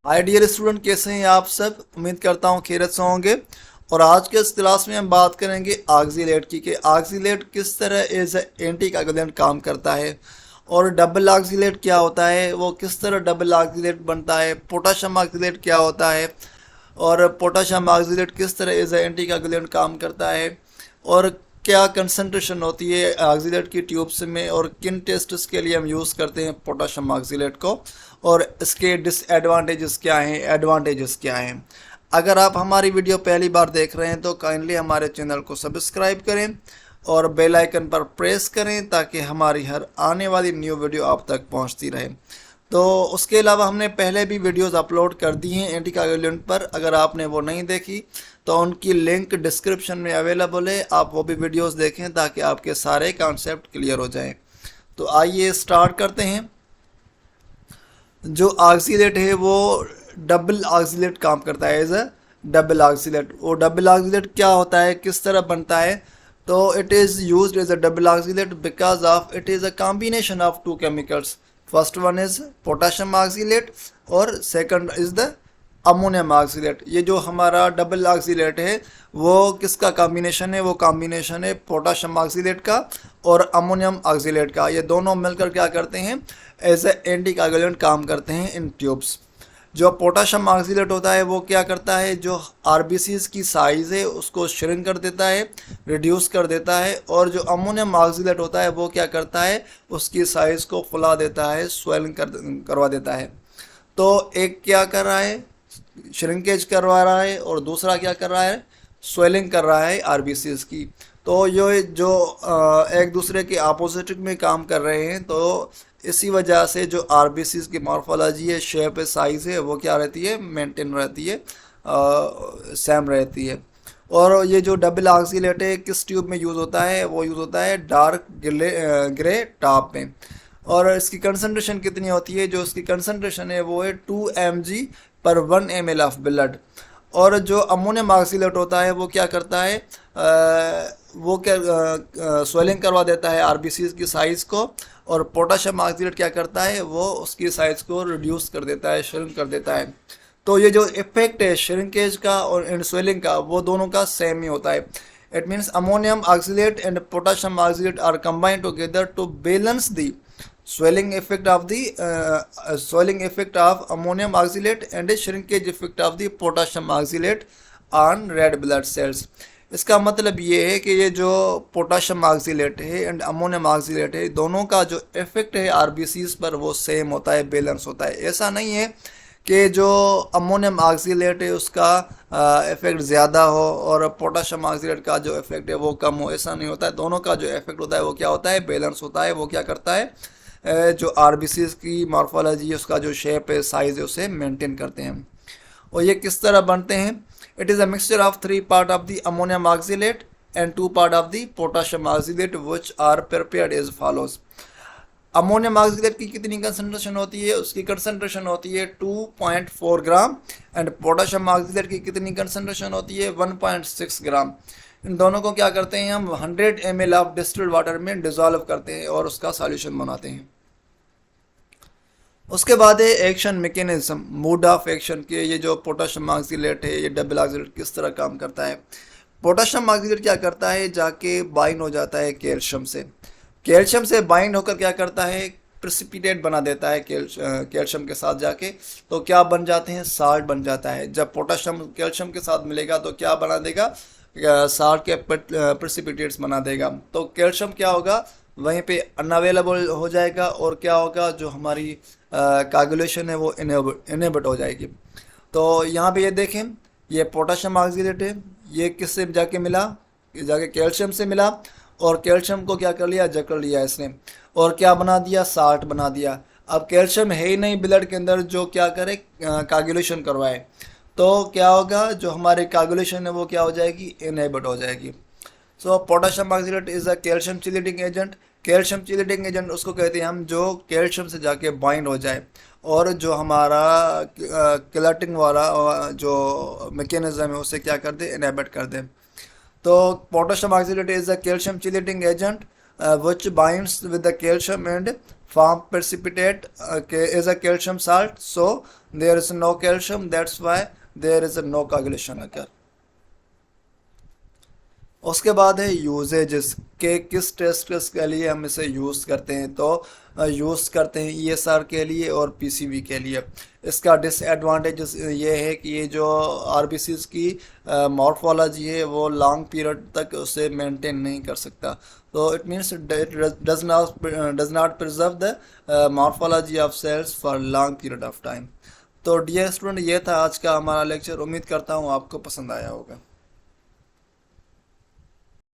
Hi dear student, कैसे हैं आप सब। उम्मीद करता हूँ खैरियत से होंगे। और आज के इस क्लास में हम बात करेंगे ऑक्सीलेट की कि ऑक्सीलेट किस तरह एज एंटी कोगुलेंट काम करता है, और डबल ऑक्सीलेट क्या होता है, वो किस तरह डबल ऑक्सीलेट बनता है, पोटाशियम ऑक्सीलेट क्या होता है, और पोटाशियम ऑक्सीलेट किस तरह एज एंटी कोगुलेंट काम करता है, और क्या कंसंट्रेशन होती है ऑक्सीलेट की ट्यूब्स में, और किन टेस्ट्स के लिए हम यूज़ करते हैं पोटाशियम ऑक्सीलेट को, और इसके डिसएडवांटेजेस क्या हैं, एडवांटेजेस क्या हैं। अगर आप हमारी वीडियो पहली बार देख रहे हैं तो काइंडली हमारे चैनल को सब्सक्राइब करें और बेल आइकन पर प्रेस करें ताकि हमारी हर आने वाली न्यू वीडियो आप तक पहुंचती रहे। तो उसके अलावा हमने पहले भी वीडियोस अपलोड कर दी हैं एंटी कोगुलेंट पर। अगर आपने वो नहीं देखी तो उनकी लिंक डिस्क्रिप्शन में अवेलेबल है, आप वो भी वीडियोस देखें ताकि आपके सारे कॉन्सेप्ट क्लियर हो जाएं। तो आइए स्टार्ट करते हैं। जो ऑक्सीलेट है वो डबल ऑक्सीलेट काम करता है एज अ डबल ऑक्सीलेट। वो डबल ऑक्सीलेट क्या होता है, किस तरह बनता है, तो it is used as a double oxalate because of it is a combination of two chemicals. First one is potassium oxalate और second is the ammonium oxalate. ये जो हमारा डबल ऑक्सीलेट है वो किसका कॉम्बिनेशन है, वो कॉम्बिनेशन है पोटाशियम ऑक्सीलेट का और अमोनियम ऑक्सीलेट का। ये दोनों मिलकर क्या करते हैं, एज ए एंटी कोगुलेंट काम करते हैं इन ट्यूब्स। जो पोटाशियम ऑक्सीलेट होता है वो क्या करता है, जो आरबीसीज की साइज़ है उसको श्रिंक कर देता है, रिड्यूस कर देता है। और जो अमोनियम ऑक्सीलेट होता है वो क्या करता है, उसकी साइज़ को फुला देता है, स्वेलिंग करवा देता है। तो एक क्या कर रहा है, श्रिंकेज करवा रहा है, और दूसरा क्या कर रहा है, स्वेलिंग कर रहा है आरबीसीज की। तो ये जो एक दूसरे के अपोजिट में काम कर रहे हैं, तो इसी वजह से जो आरबीसीज की मॉर्फोलॉजी है, शेप है, साइज है, वो क्या रहती है, मेंटेन रहती है, सेम रहती है। और ये जो डबल ऑक्सीलेट है किस ट्यूब में यूज़ होता है, वो यूज़ होता है डार्क ग्रे टॉप में। और इसकी कंसंट्रेशन कितनी होती है, जो इसकी कंसंट्रेशन है वो है 2 mg पर 1 ml ऑफ ब्लड। और जो अमोनियम ऑक्सीलेट होता है वो क्या करता है, वो क्या स्वेलिंग करवा देता है आरबीसीज की साइज़ को। और पोटाशियम ऑक्सीलेट क्या करता है, वो उसकी साइज़ को रिड्यूस कर देता है, श्रिंक कर देता है। तो ये जो इफेक्ट है श्रिंकेज का और एंड स्वेलिंग का, वो दोनों का सेम ही होता है। It means ammonium oxalate and potassium oxalate are combined together to balance the swelling effect of ammonium oxalate and shrinkage effect of the potassium oxalate on red blood cells। इसका मतलब ये है कि ये जो पोटाशियम ऑक्सीलेट है and ammonium oxalate है, दोनों का जो इफेक्ट है आरबीसीज पर वो सेम होता है, बैलेंस होता है। ऐसा नहीं है कि जो अमोनियम ऑक्सीलेट है उसका इफेक्ट ज़्यादा हो और पोटाशियम ऑक्सीलेट का जो इफेक्ट है वो कम हो, ऐसा नहीं होता है। दोनों का जो इफेक्ट होता है वो क्या होता है, बैलेंस होता है। वो क्या करता है, जो आरबीसीज की मॉर्फोलॉजी है, उसका जो शेप है, साइज है, उसे मेंटेन करते हैं। और ये किस तरह बनते हैं, it is a mixture of 3 part of the ammonium oxalate and 2 part of the potassium oxalate which are prepared as follows. Ammonium oxalate की कितनी कंसंट्रेशन होती है, उसकी कंसंट्रेशन होती है 2.4 ग्राम। एंड पोटाशियम ऑक्सीलेट की कितनी कंसंट्रेशन होती है, 1.6 ग्राम। इन दोनों को क्या करते हैं हम, 100 ml ऑफ डिस्टिल्ड वाटर में डिजोल्व करते हैं और उसका सॉल्यूशन बनाते हैं। उसके बाद है action mechanism, mode of action के। ये जो पोटाशियम ऑक्सीलेट है, ये डबल ऑक्सीलेट किस तरह काम करता है। पोटाशियम ऑक्सीलेट क्या करता है, जाके बाइंड हो जाता है कैल्शियम से। कैल्शियम से बाइंड होकर क्या करता है, प्रेसिपिटेट बना देता है कैल्शियम के साथ जाके। तो क्या बन जाते हैं, साल्ट बन जाता है। जब पोटाशियम कैल्शियम के साथ मिलेगा तो क्या बना देगा, साल्ट के प्रेसिपिटेट्स बना देगा। तो कैल्शियम क्या होगा, वहीं पे अनअवेलेबल हो जाएगा, और क्या होगा, जो हमारी कोगुलेशन है वो इनहिबिट हो जाएगी। तो यहाँ पे ये देखें, ये पोटाशियम ऑक्सीलेट है, ये किससे जाके मिला, ये जाके कैल्शियम से मिला, और कैल्शियम को क्या कर लिया, जकड़ लिया इसने, और क्या बना दिया, साल्ट बना दिया। अब कैल्शियम है ही नहीं ब्लड के अंदर जो क्या करे, कोगुलेशन करवाए। तो क्या होगा, जो हमारी कोगुलेशन है वो क्या हो जाएगी, इनहिबिट हो जाएगी। So potassium oxalate is a calcium chelating agent. Calcium chelating agent उसको कहते हैं हम जो कैल्शियम से जाके बाइंड हो जाए, और जो हमारा क्लटिंग वाला जो मैकेनिज्म है उसे क्या कर दे, इनहिबिट कर दे। तो potassium oxalate is a calcium chelating agent which binds with the calcium and form precipitate is a calcium salt. So there is no calcium, that's why there is no coagulation occur. उसके बाद है usages के किस test के लिए हम इसे use करते हैं, तो यूज़ करते हैं ईएसआर के लिए और पीसीबी के लिए। इसका डिसएडवांटेज ये है कि ये जो आरबीसीज की मॉर्फोलॉजी है वो लॉन्ग पीरियड तक उसे मेंटेन नहीं कर सकता, तो it means it does not preserve the morphology of cells for long period of time. तो डियर स्टूडेंट, ये था आज का हमारा लेक्चर। उम्मीद करता हूँ आपको पसंद आया होगा।